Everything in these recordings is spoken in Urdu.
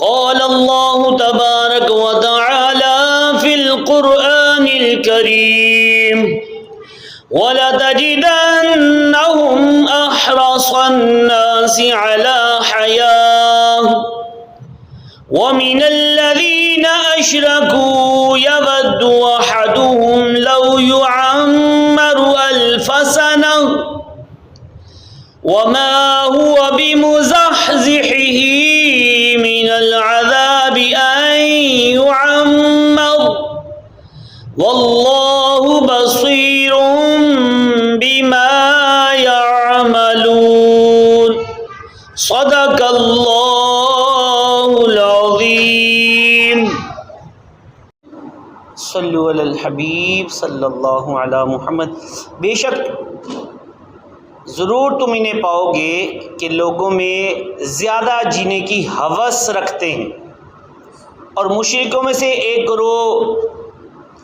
قال الله تبارك وتعالى في القرآن الكريم وَلَتَجِدَنَّهُمْ أَحْرَصَ النَّاسِ عَلَى حَيَاةٍ وَمِنَ الَّذِينَ أَشْرَكُوا يَوَدُّ أَحَدُهُمْ لَوْ يُعَمَّرُ أَلْفَ سَنَةٍ وَمَا هُوَ بِمُزَحْزِحِهِ مِنَ الْعَذَابِ أَنْ يُعَمَّرَ وَاللَّهُ بَصِيرٌ بِمَا يَعْمَلُونَ صدق اللہ العظیم۔ صلو علی الحبیب صلی اللہ علی محمد۔ بے شک ضرور تم انہیں پاؤ گے کہ لوگوں میں زیادہ جینے کی ہوس رکھتے ہیں، اور مشرکوں میں سے ایک گروہ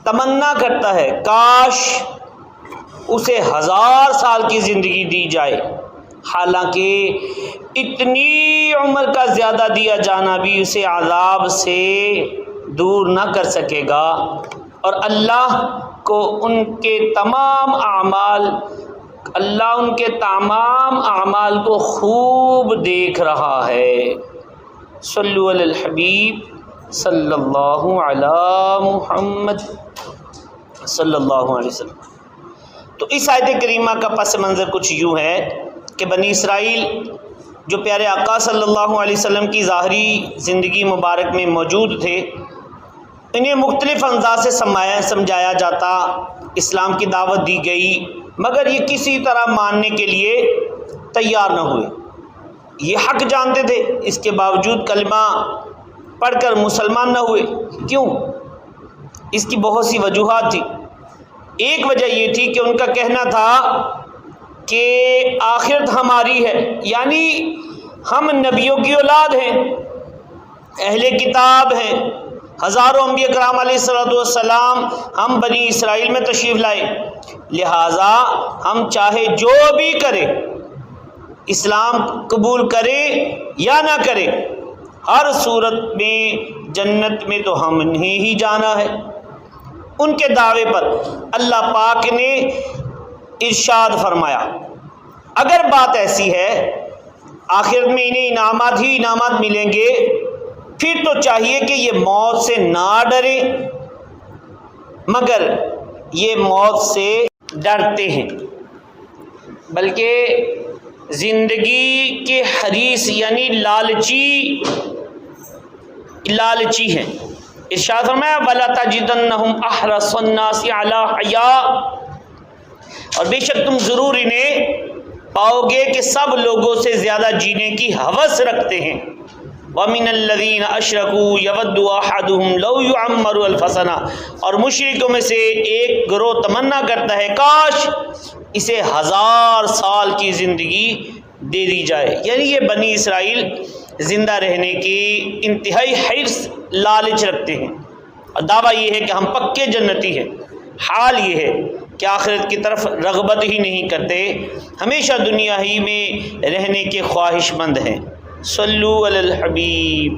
تمنا کرتا ہے کاش اسے 1000 سال کی زندگی دی جائے، حالانکہ اتنی عمر کا زیادہ دیا جانا بھی اسے عذاب سے دور نہ کر سکے گا، اور اللہ ان کے تمام اعمال کو خوب دیکھ رہا ہے۔ صلو علی الحبیب صلی اللہ علی محمد صلی اللہ علیہ وسلم۔ تو اس آیت کریمہ کا پس منظر کچھ یوں ہے کہ بنی اسرائیل جو پیارے آقا صلی اللہ علیہ وسلم کی ظاہری زندگی مبارک میں موجود تھے، انہیں مختلف انداز سے سمجھایا جاتا، اسلام کی دعوت دی گئی، مگر یہ کسی طرح ماننے کے لیے تیار نہ ہوئے۔ یہ حق جانتے تھے، اس کے باوجود کلمہ پڑھ کر مسلمان نہ ہوئے۔ کیوں؟ اس کی بہت سی وجوہات تھی۔ ایک وجہ یہ تھی کہ ان کا کہنا تھا کہ آخرت ہماری ہے، یعنی ہم نبیوں کی اولاد ہیں، اہل کتاب ہیں، ہزاروں انبیاء کرام علیہ السلام ہم بنی اسرائیل میں تشریف لائے، لہٰذا ہم چاہے جو بھی کرے، اسلام قبول کرے یا نہ کرے، ہر صورت میں جنت میں تو ہم نے ہی جانا ہے۔ ان کے دعوے پر اللہ پاک نے ارشاد فرمایا، اگر بات ایسی ہے آخرت میں انہیں انعامات ہی انعامات ملیں گے، پھر تو چاہیے کہ یہ موت سے نہ ڈریں، مگر یہ موت سے ڈرتے ہیں، بلکہ زندگی کے حریص یعنی لالچی ہیں۔ ارشاد فرمایا وَلَتَجِدَنَّهُمْ أَحْرَصَ النَّاسِ عَلَى حَيَاةٍ، اور بے شک تم ضرور انہیں پاؤ گے کہ سب لوگوں سے زیادہ جینے کی ہوس رکھتے ہیں۔ وَمِنَ الَّذِينَ أَشْرَكُوا يَوَدُّ أَحَدُهُمْ لَوْ يُعَمَّرُ أَلْفَ سَنَةٍ، اور مشرکوں میں سے ایک گروہ تمنا کرتا ہے کاش اسے 1000 سال کی زندگی دے دی جائے، یعنی یہ بنی اسرائیل زندہ رہنے کی انتہائی حرص لالچ رکھتے ہیں، اور دعویٰ یہ ہے کہ ہم پکے جنتی ہیں۔ حال یہ ہے کہ آخرت کی طرف رغبت ہی نہیں کرتے، ہمیشہ دنیا ہی میں رہنے کے خواہش مند ہیں۔ صلو علی الحبیب۔